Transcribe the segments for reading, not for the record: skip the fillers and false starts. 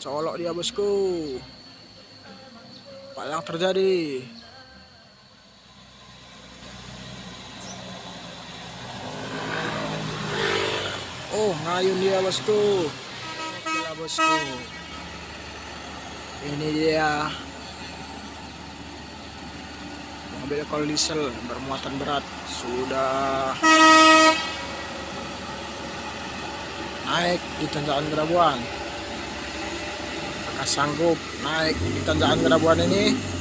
Colok dia bosku. Apa yang terjadi? Oh, ngayun dia bosku. Oke lah bosku. Ini dia mobil kol diesel bermuatan berat sudah naik di tanjakan Gerabuan. Apakah sanggup naik di tanjakan Gerabuan ini?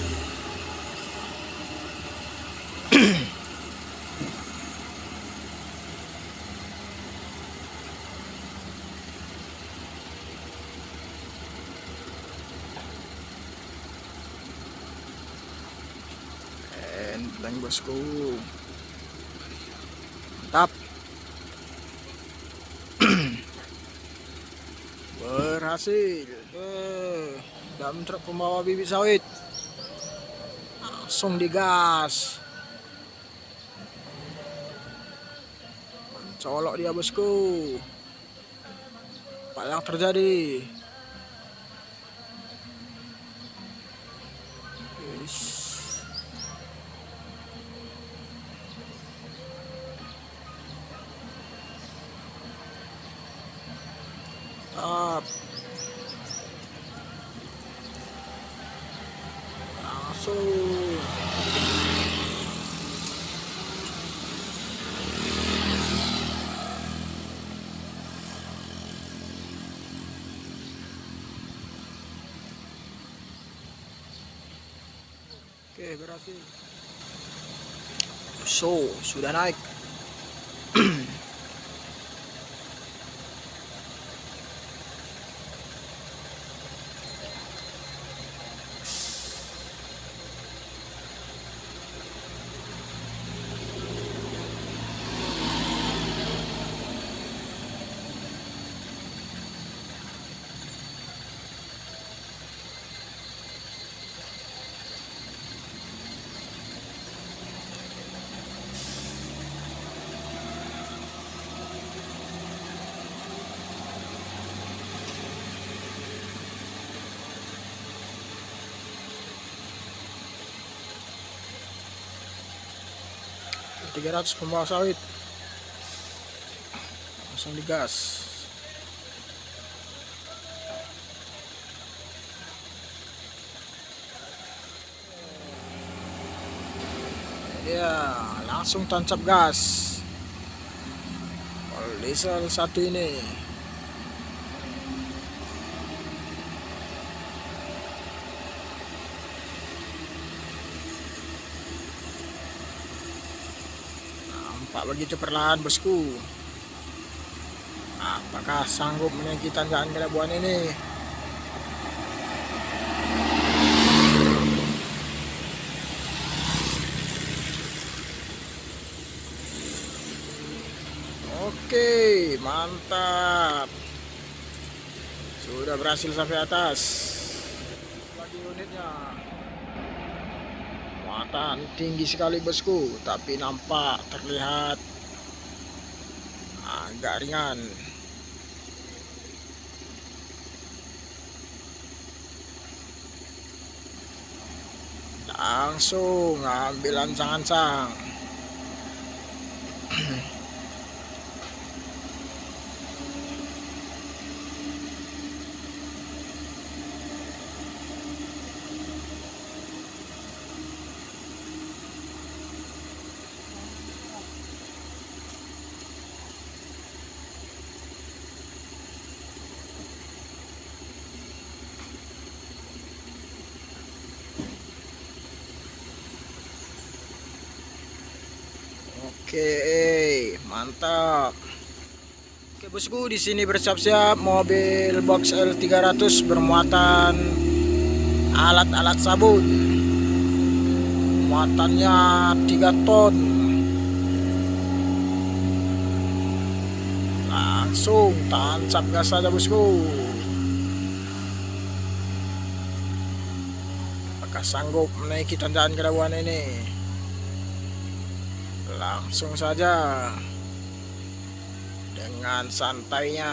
Enteng bosku, mantap. Berhasil. Dalam truk pembawa bibit sawit langsung digas. Colok dia bosku. Apa yang terjadi? Up. Langsung. Oke, berhasil. So, sudah naik. .300 pembawa sawit langsung digas. Ya, langsung tancap gas. Kol diesel satu ini. Nampak begitu perlahan bosku. Apakah sanggup menaiki tanjakan Gerabuan ini? Oke, mantap. Sudah berhasil sampai atas. Lagi unitnya. Muatan tinggi sekali bosku, tapi nampak terlihat agak ringan. Langsung ambil ancang-ancang. Oke, mantap. Oke bosku, di sini bersiap-siap mobil box L300 bermuatan alat-alat sabun. Muatannya 3 ton. Langsung tancap gas saja bosku. Apakah sanggup menaiki tanjakan Gerabuan ini? Langsung saja dengan santainya.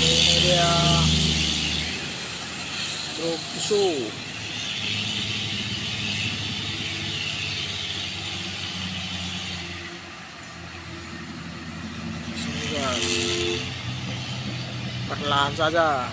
Ini dia truk susu. Sini guys, perlahan saja.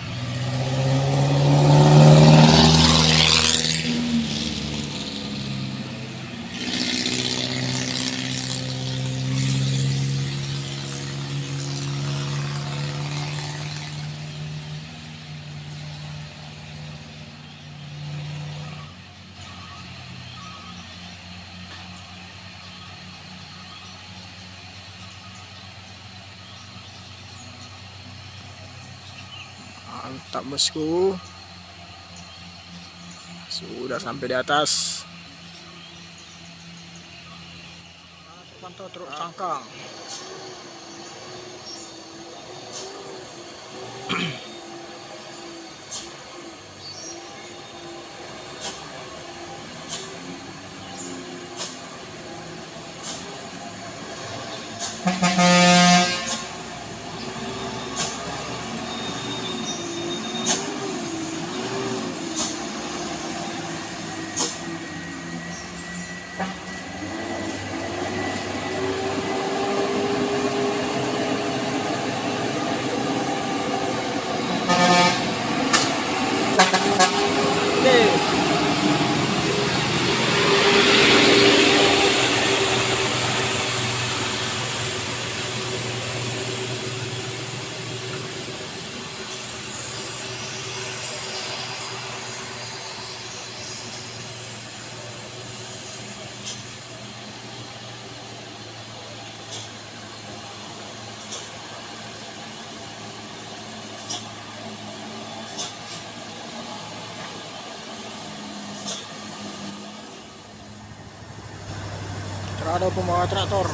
Mantap bosku, sudah sampai di atas. Pantau truk cangkang. Ada pembawa traktor.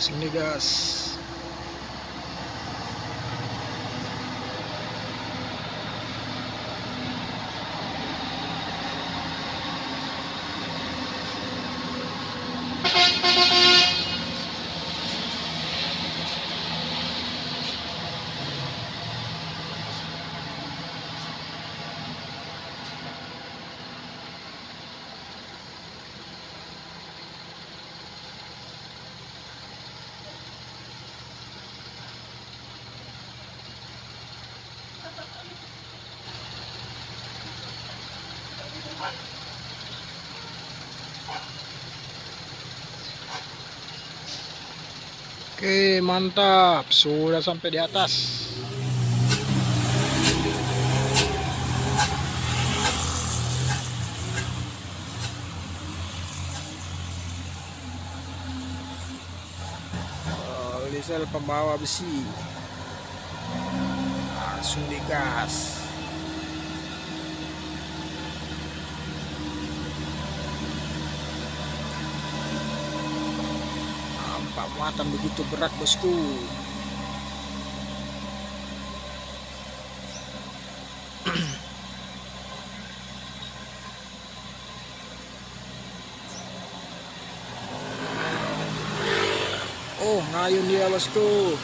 Sini gas. Oke, mantap, sudah sampai di atas. Diesel pembawa besi, langsung digas. Nampak muatan begitu berat bosku. Oh, ngayun dia bosku.